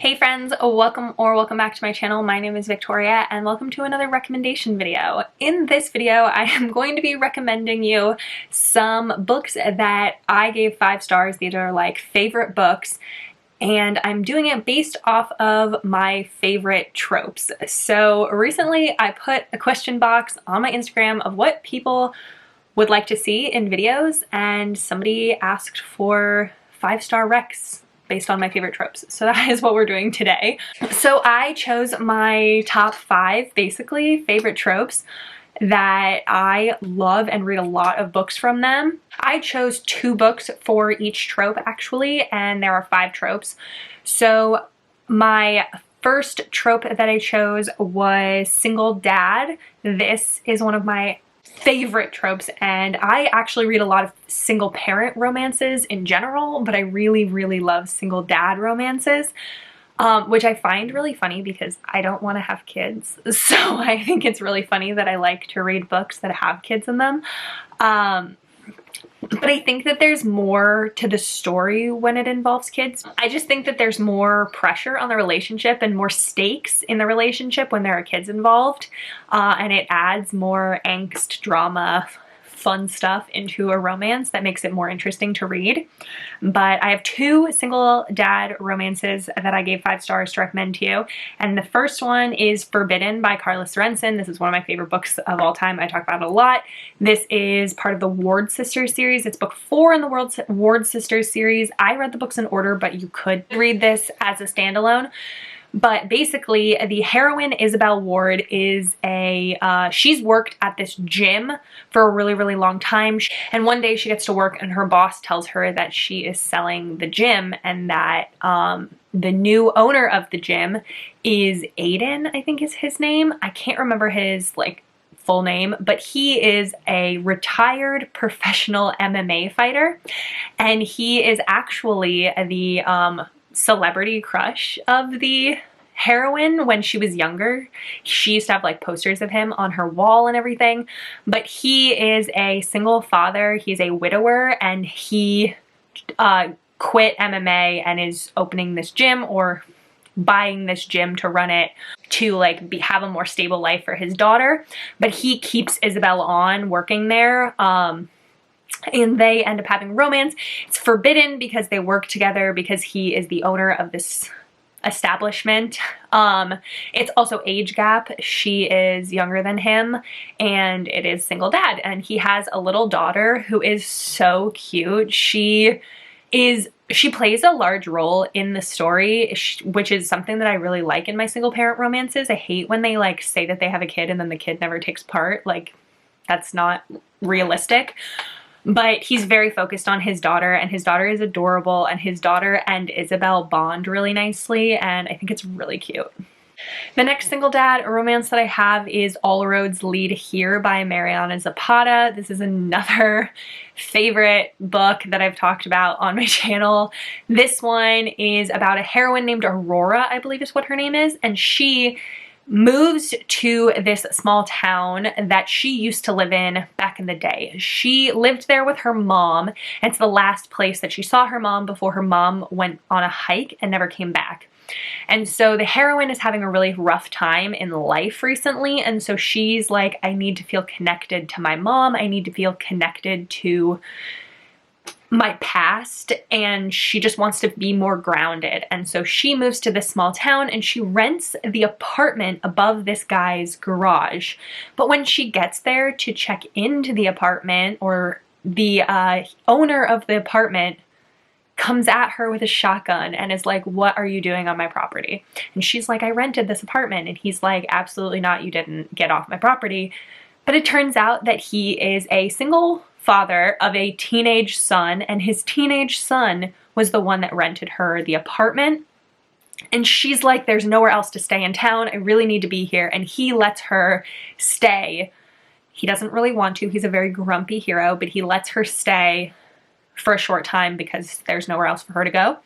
Hey friends, welcome back to my channel. My name is Victoria and welcome to another recommendation video. In this video, I am going to be recommending you some books that I gave 5 stars. These are like favorite books, and I'm doing it based off of my favorite tropes. So recently I put a question box on my Instagram of what people would like to see in videos, and somebody asked for 5-star recs based on my favorite tropes. So that is what we're doing today. So I chose my top 5, basically, favorite tropes that I love and read a lot of books from them. I chose 2 books for each trope actually, and there are 5 tropes. So my first trope that I chose was single dad. This is one of my favorite tropes, and I actually read a lot of single parent romances in general, but I really love single dad romances, which I find really funny because I don't want to have kids. So I think it's really funny that I like to read books that have kids in them. But I think that there's more to the story when it involves kids. I just think that there's more pressure on the relationship and more stakes in the relationship when there are kids involved. And it adds more angst, drama, fun stuff into a romance that makes it more interesting to read. But I have 2 single dad romances that I gave 5 stars to recommend to you. And the first one is Forbidden by Carla Sorensen. This is one of my favorite books of all time. I talk about it a lot. This is part of the Ward Sisters series. It's book 4 in the Ward Sisters series. I read the books in order, but you could read this as a standalone. But basically, the heroine, Isabel Ward, is she's worked at this gym for a really long time. And one day she gets to work and her boss tells her that she is selling the gym, and that the new owner of the gym is Aiden, I think is his name. I can't remember his full name, but he is a retired professional MMA fighter, and he is actually the celebrity crush of the heroine when she was younger. She used to have posters of him on her wall and everything, but he is a single father. He's a widower, and he quit MMA and is opening this gym, or buying this gym to run it, to have a more stable life for his daughter. But he keeps Isabel on working there, and they end up having romance. It's forbidden because they work together, because he is the owner of this establishment. It's also age gap. She is younger than him, and it is single dad, and he has a little daughter who is so cute. She plays a large role in the story, which is something that I really like in my single parent romances. I hate when they say that they have a kid and then the kid never takes part. That's not realistic. But he's very focused on his daughter, and his daughter is adorable, and his daughter and Isabel bond really nicely, and I think it's really cute. The next single dad romance that I have is All Roads Lead Here by Mariana Zapata. This is another favorite book that I've talked about on my channel. This one is about a heroine named Aurora, I believe is what her name is, and she moves to this small town that she used to live in back in the day. She lived there with her mom, and it's the last place that she saw her mom before her mom went on a hike and never came back. And so the heroine is having a really rough time in life recently, and so she's like, I need to feel connected to my mom, I need to feel connected to my past, and she just wants to be more grounded. And so she moves to this small town, and she rents the apartment above this guy's garage. But when she gets there to check into the apartment, or the owner of the apartment comes at her with a shotgun and is like, what are you doing on my property? And she's like, I rented this apartment. And he's like, absolutely not, you didn't. Get off my property. But it turns out that he is a single father of a teenage son, and his teenage son was the one that rented her the apartment. And she's like, there's nowhere else to stay in town, I really need to be here. And he lets her stay. He doesn't really want to, he's a very grumpy hero, but he lets her stay for a short time because there's nowhere else for her to go.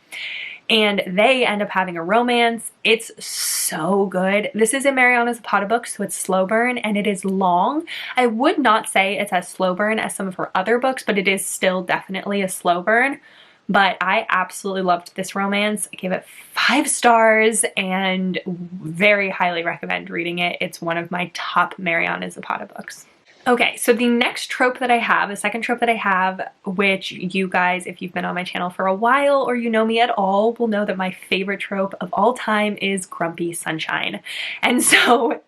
And they end up having a romance. It's so good. This is a Mariana Zapata book, so it's slow burn, and it is long. I would not say it's as slow burn as some of her other books, but it is still definitely a slow burn. but I absolutely loved this romance. I gave it 5 stars and very highly recommend reading it. It's one of my top Mariana Zapata books. Okay, so the next trope that I have, the second trope that I have, which you guys, if you've been on my channel for a while or you know me at all, will know that my favorite trope of all time is Grumpy Sunshine. And so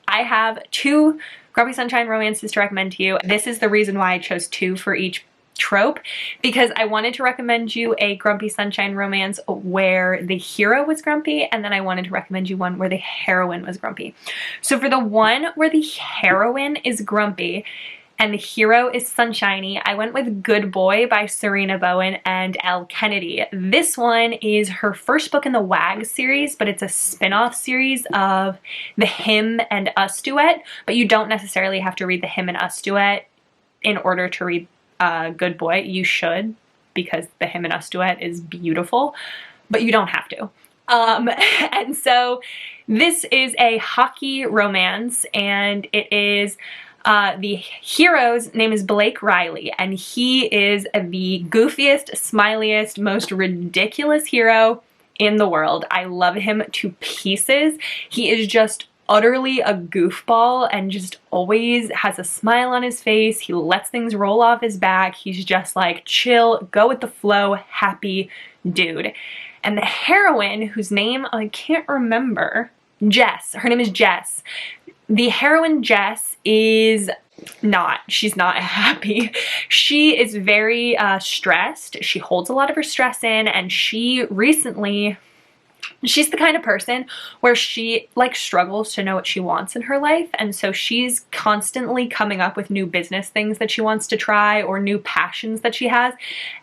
I have 2 Grumpy Sunshine romances to recommend to you. This is the reason why I chose 2 for each trope, because I wanted to recommend you a Grumpy Sunshine romance where the hero was grumpy, and then I wanted to recommend you one where the heroine was grumpy. So for the one where the heroine is grumpy and the hero is sunshiny, I went with Good Boy by Serena Bowen and Elle Kennedy. This one is her first book in the WAG series, but it's a spin-off series of the Him and Us duet, but you don't necessarily have to read the Him and Us duet in order to read Good Boy. You should, because the Him and Us duet is beautiful, but you don't have to. And so this is a hockey romance, and it is the hero's name is Blake Riley, and he is the goofiest, smiliest, most ridiculous hero in the world. I love him to pieces. He is just utterly a goofball and just always has a smile on his face. He lets things roll off his back. He's just like chill, go with the flow, happy dude. And the heroine, whose name I can't remember, Jess. Her name is Jess. The heroine, Jess, is she's not happy. She is very stressed. She holds a lot of her stress in, and she's the kind of person where she like struggles to know what she wants in her life, and so she's constantly coming up with new business things that she wants to try or new passions that she has,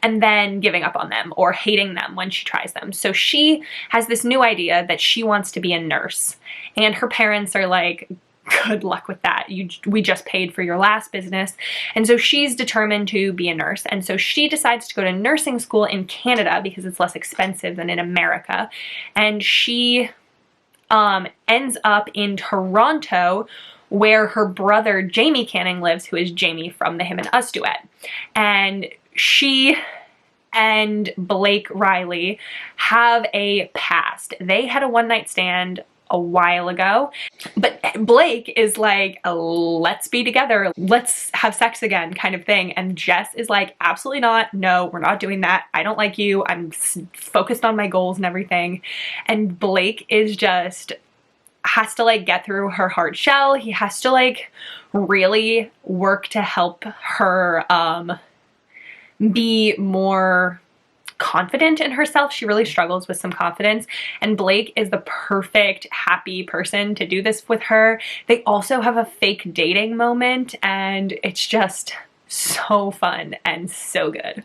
and then giving up on them or hating them when she tries them. So she has this new idea that she wants to be a nurse, and her parents are like, good luck with that. We just paid for your last business. And so she's determined to be a nurse. And so she decides to go to nursing school in Canada because it's less expensive than in America. And she ends up in Toronto, where her brother Jamie Canning lives, who is Jamie from the Him and Us duet. And she and Blake Riley have a past. They had a one-night stand a while ago, but Blake is like, let's be together, let's have sex again kind of thing, and Jess is like, absolutely not, no, we're not doing that, I don't like you, I'm focused on my goals and everything. And Blake is just has to like get through her hard shell. He has to like really work to help her be more confident in herself. She really struggles with some confidence, and Blake is the perfect happy person to do this with her. They also have a fake dating moment, and it's just so fun and so good.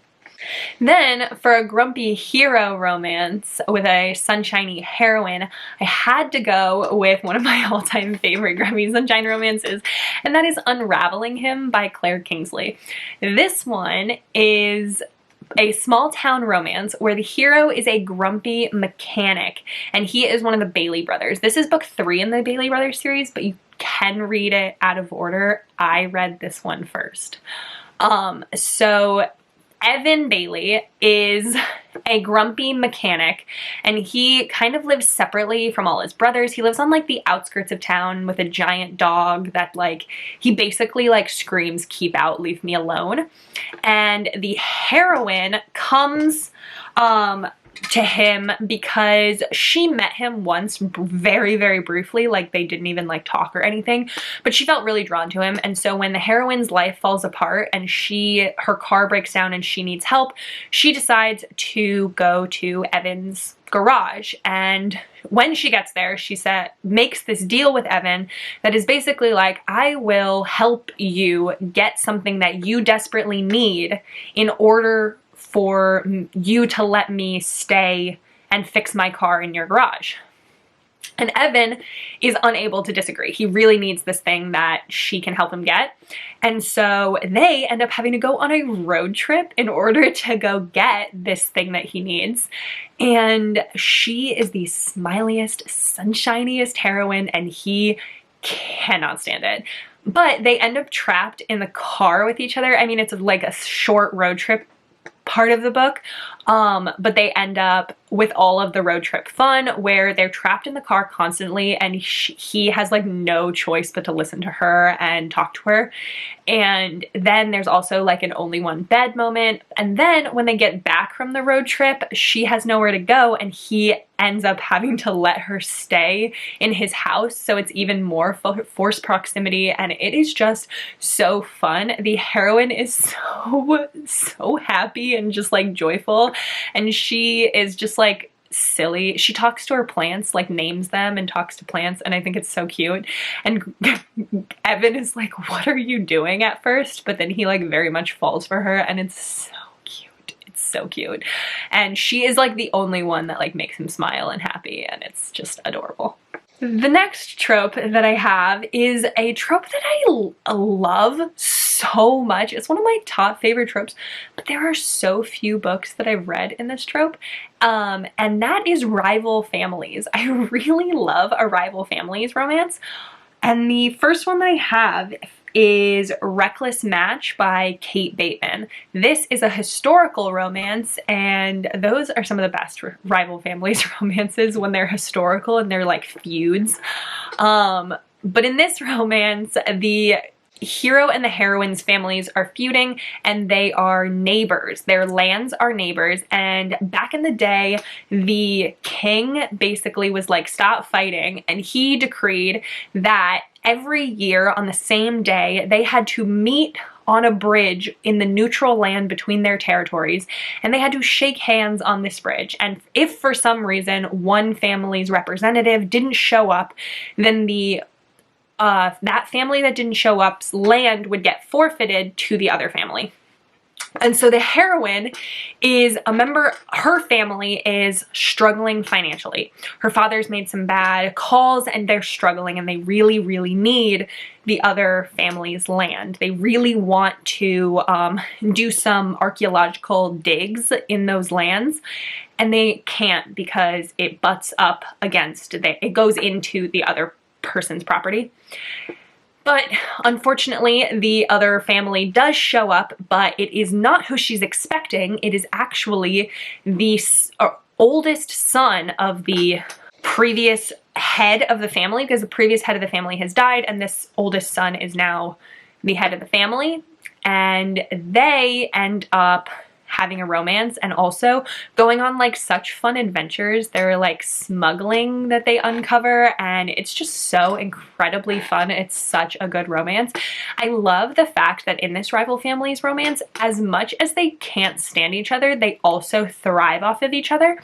Then for a grumpy hero romance with a sunshiny heroine, I had to go with one of my all-time favorite grumpy sunshine romances, and that is Unraveling Him by Claire Kingsley. This one is a small town romance where the hero is a grumpy mechanic, and he is one of the Bailey brothers. This is book 3 in the Bailey brothers series, but you can read it out of order. I read this one first. So Evan Bailey is a grumpy mechanic, and he kind of lives separately from all his brothers. He lives on like the outskirts of town with a giant dog that like, he basically like screams, keep out, leave me alone. And the heroine comes to him because she met him once very, very briefly, like they didn't even like talk or anything, but she felt really drawn to him. And so when the heroine's life falls apart and her car breaks down and she needs help, she decides to go to Evan's garage. And when she gets there, she makes this deal with Evan that is basically like, I will help you get something that you desperately need in order for you to let me stay and fix my car in your garage. And Evan is unable to disagree. He really needs this thing that she can help him get. And so they end up having to go on a road trip in order to go get this thing that he needs. And she is the smiliest, sunshiniest heroine, and he cannot stand it. But they end up trapped in the car with each other. I mean, it's like a short road trip part of the book, but they end up with all of the road trip fun where they're trapped in the car constantly, and he has like no choice but to listen to her and talk to her. And then there's also like an only one bed moment, and then when they get back from the road trip, she has nowhere to go and he ends up having to let her stay in his house, so it's even more forced proximity, and it is just so fun. The heroine is so happy and just like joyful, and she is just like silly. She talks to her plants, like names them and talks to plants, and I think it's so cute. And Evan is like, what are you doing at first? But then he like very much falls for her, and it's so cute. It's so cute. And she is like the only one that like makes him smile and happy, and it's just adorable. The next trope that I have is a trope that I love so much. It's one of my top favorite tropes, but there are so few books that I've read in this trope, and that is rival families. I really love a rival families romance, and the first one that I have is Reckless Match by Kate Bateman. This is a historical romance, and those are some of the best rival families romances when they're historical and they're like feuds. But in this romance, the hero and the heroine's families are feuding, and they are neighbors. Their lands are neighbors, and back in the day, the king basically was like, stop fighting, and he decreed that every year on the same day, they had to meet on a bridge in the neutral land between their territories, and they had to shake hands on this bridge. And if for some reason one family's representative didn't show up, then that family that didn't show up's land would get forfeited to the other family. And so the heroine is a member, her family is struggling financially. Her father's made some bad calls and they're struggling, and they really, really need the other family's land. They really want to do some archaeological digs in those lands, and they can't because it butts up against, it goes into the other person's property. But unfortunately, the other family does show up, but it is not who she's expecting. It is actually the oldest son of the previous head of the family, because the previous head of the family has died, and this oldest son is now the head of the family. And they end up having a romance and also going on like such fun adventures. They're like smuggling that they uncover, and it's just so incredibly fun. It's such a good romance. I love the fact that in this rival families romance, as much as they can't stand each other, they also thrive off of each other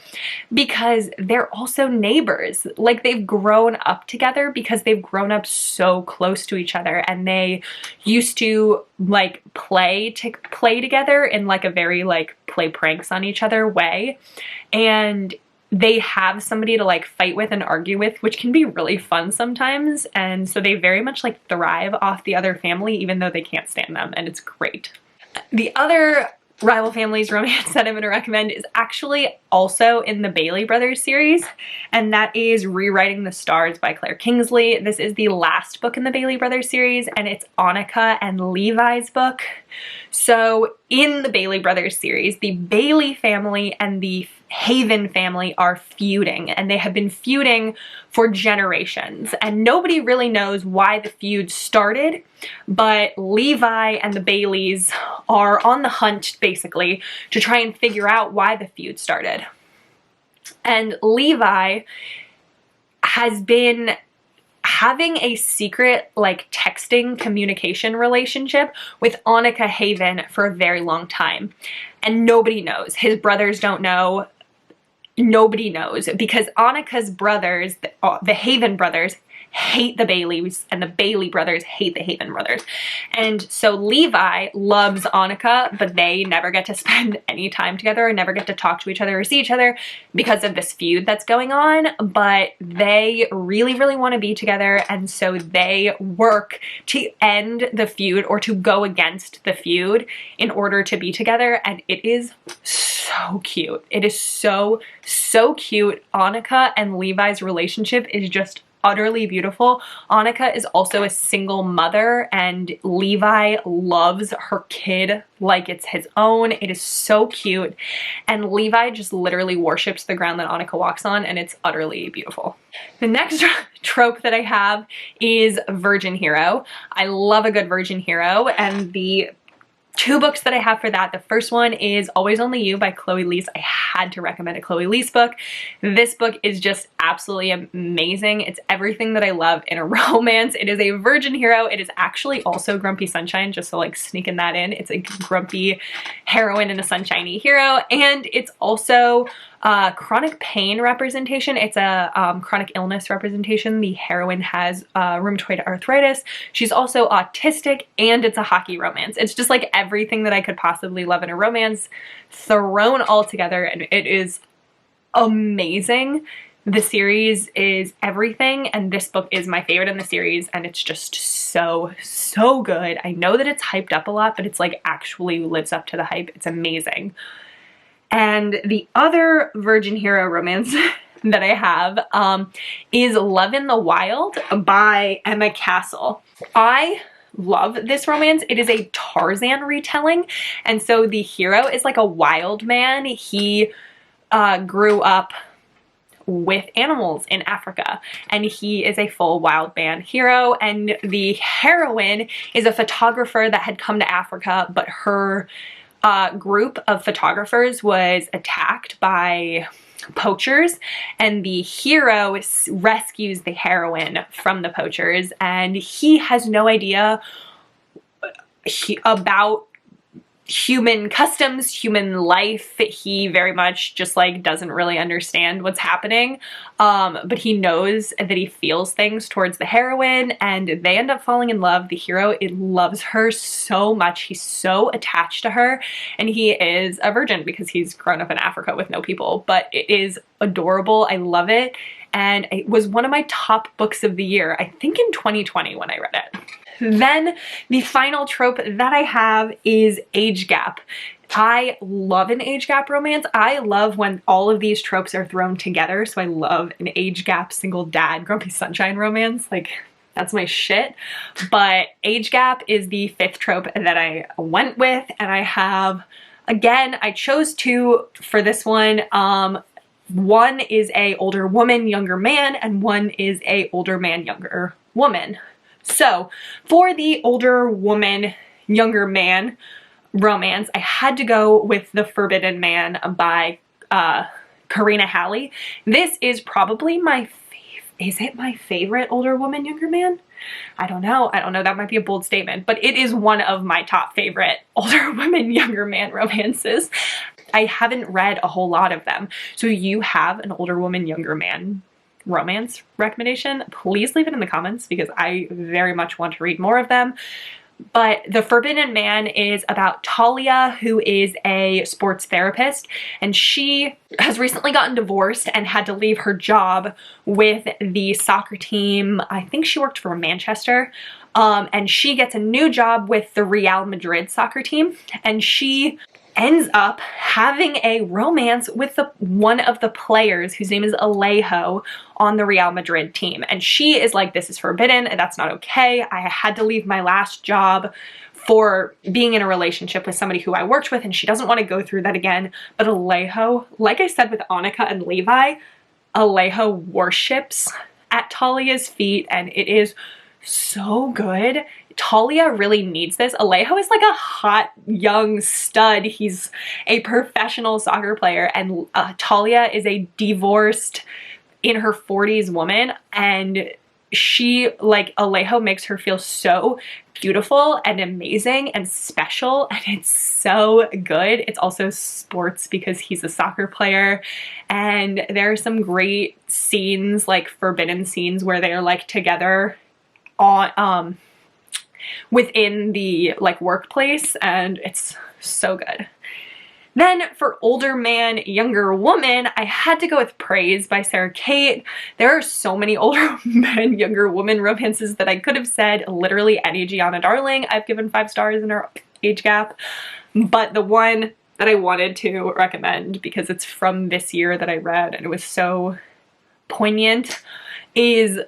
because they're also neighbors. Like, they've grown up together because they've grown up so close to each other, and they used to like play together in like a very like play pranks on each other way, and they have somebody to like fight with and argue with, which can be really fun sometimes. And so they very much like thrive off the other family even though they can't stand them, and it's great. The other rival families romance that I'm going to recommend is actually also in the Bailey Brothers series, and that is Rewriting the Stars by Claire Kingsley. This is the last book in the Bailey Brothers series, and it's Annika and Levi's book. So in the Bailey Brothers series, the Bailey family and the Haven family are feuding, and they have been feuding for generations, and nobody really knows why the feud started, but Levi and the Baileys are on the hunt basically to try and figure out why the feud started. And Levi has been having a secret like texting communication relationship with Annika Haven for a very long time, and nobody knows. His brothers don't know. Nobody knows, because Annika's brothers, the Haven brothers, hate the Baileys, and the Bailey brothers hate the Haven brothers. And so Levi loves Annika, but they never get to spend any time together, or never get to talk to each other or see each other because of this feud that's going on. But they really, really want to be together, and so they work to end the feud or to go against the feud in order to be together, and it is so cute. It is so, so cute. Annika and Levi's relationship is just utterly beautiful. Annika is also a single mother, and Levi loves her kid like it's his own. It is so cute, and Levi just literally worships the ground that Annika walks on, and it's utterly beautiful. The next trope that I have is virgin hero. I love a good virgin hero, and the two books that I have for that, the first one is Always Only You by Chloe Leese. I had to recommend a Chloe Leese book. This book is just absolutely amazing. It's everything that I love in a romance. It is a virgin hero. It is actually also Grumpy Sunshine, just so like sneaking that in. It's a grumpy heroine and a sunshiny hero, and it's also chronic pain representation. It's a chronic illness representation. The heroine has rheumatoid arthritis. She's also autistic, and it's a hockey romance. It's just like everything that I could possibly love in a romance thrown all together, and it is amazing. The series is everything, and this book is my favorite in the series, and it's just so good. I know that it's hyped up a lot, but it's like actually lives up to the hype. It's amazing. And the other virgin hero romance that I have is Love in the Wild by Emma Castle. I love this romance. It is a Tarzan retelling, and so the hero is like a wild man. He grew up with animals in Africa, and he is a full wild man hero, and the heroine is a photographer that had come to Africa, but her group of photographers was attacked by poachers, and the hero rescues the heroine from the poachers, and he has no idea about human customs, human life. He very much just like doesn't really understand what's happening, but he knows that he feels things towards the heroine, and they end up falling in love. The hero, it loves her so much. He's so attached to her, and he is a virgin because he's grown up in Africa with no people, but it is adorable. I love it, and it was one of my top books of the year, I think in 2020 when I read it. Then the final trope that I have is age gap. I love an age gap romance. I love when all of these tropes are thrown together. So I love an age gap single dad Grumpy Sunshine romance. Like, that's my shit. But age gap is the fifth trope that I went with, and I have, again, I chose two for this one. One is a older woman, younger man, and one is a older man, younger woman. So for the older woman, younger man romance, I had to go with The Forbidden Man by Karina Halley. This is probably my is it my favorite older woman, younger man? I don't know. That might be a bold statement, but it is one of my top favorite older woman, younger man romances. I haven't read a whole lot of them. So you have an older woman, younger man romance recommendation, please leave it in the comments because I very much want to read more of them. But The Forbidden Man is about Talia, who is a sports therapist, and she has recently gotten divorced and had to leave her job with the soccer team. I think she worked for Manchester, and she gets a new job with the Real Madrid soccer team, and she ends up having a romance with one of the players whose name is Alejo on the Real Madrid team. And she is like, this is forbidden, and that's not okay. I had to leave my last job for being in a relationship with somebody who I worked with, and she doesn't want to go through that again. But Alejo, like I said with Annika and Levi, Alejo worships at Talia's feet, and it is so good. Talia really needs this. Alejo is like a hot young stud. He's a professional soccer player, and Talia is a divorced in her 40s woman, and she, like, Alejo makes her feel so beautiful and amazing and special, and it's so good. It's also sports because he's a soccer player, and there are some great scenes, like forbidden scenes, where they are like together on within the like workplace, and it's so good. Then for older man, younger woman, I had to go with Praise by Sarah Kate. There are so many older men, younger woman romances that I could have said literally any Gianna Darling. I've given 5 stars in her age gap, but the one that I wanted to recommend because it's from this year that I read and it was so poignant is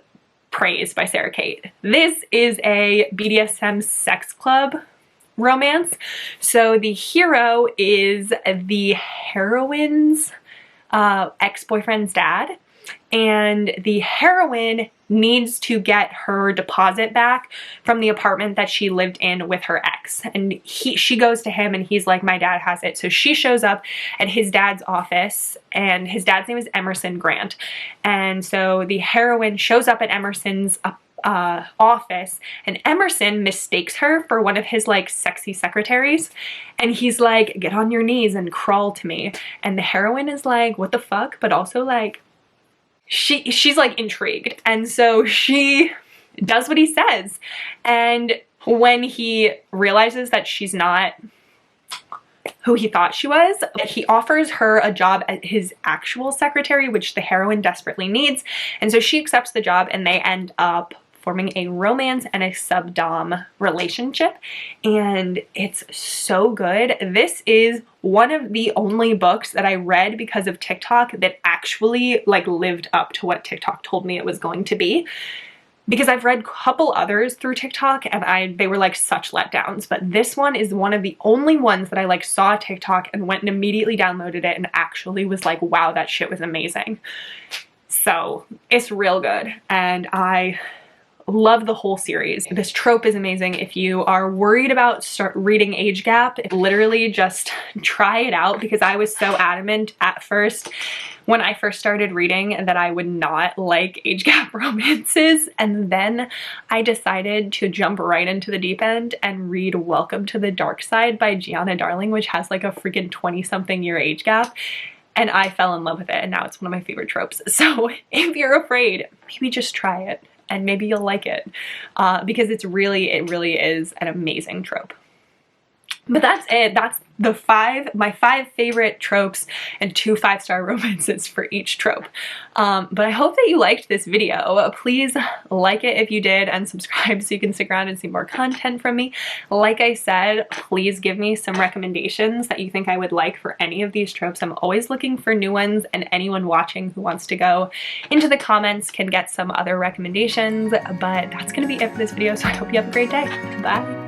praised by Sarah Kate. This is a BDSM sex club romance. So the hero is the heroine's ex-boyfriend's dad, and the heroine needs to get her deposit back from the apartment that she lived in with her ex. And she goes to him and he's like, my dad has it. So she shows up at his dad's office, and his dad's name is Emerson Grant. And so the heroine shows up at Emerson's office, and Emerson mistakes her for one of his like sexy secretaries, and he's like, get on your knees and crawl to me. And the heroine is like, what the fuck? But also like, she's like intrigued, and so she does what he says. And when he realizes that she's not who he thought she was, he offers her a job as his actual secretary, which the heroine desperately needs. And so she accepts the job, and they end up forming a romance and a subdom relationship, and it's so good. This is one of the only books that I read because of TikTok that actually like lived up to what TikTok told me it was going to be. Because I've read a couple others through TikTok and they were like such letdowns, but this one is one of the only ones that I like saw TikTok and went and immediately downloaded it and actually was like, wow, that shit was amazing. So it's real good, and I love the whole series. This trope is amazing. If you are worried about reading age gap, literally just try it out, because I was so adamant at first when I first started reading that I would not like age gap romances, and then I decided to jump right into the deep end and read Welcome to the Dark Side by Gianna Darling, which has like a freaking 20-something year age gap. And I fell in love with it, and now it's one of my favorite tropes. So if you're afraid, maybe just try it, and maybe you'll like it, because it really is an amazing trope. But that's it. That's my 5 favorite tropes and 2 5-star romances for each trope. But I hope that you liked this video. Please like it if you did, and subscribe so you can stick around and see more content from me. Like I said, please give me some recommendations that you think I would like for any of these tropes. I'm always looking for new ones, and anyone watching who wants to go into the comments can get some other recommendations. But that's gonna be it for this video, so I hope you have a great day. Bye.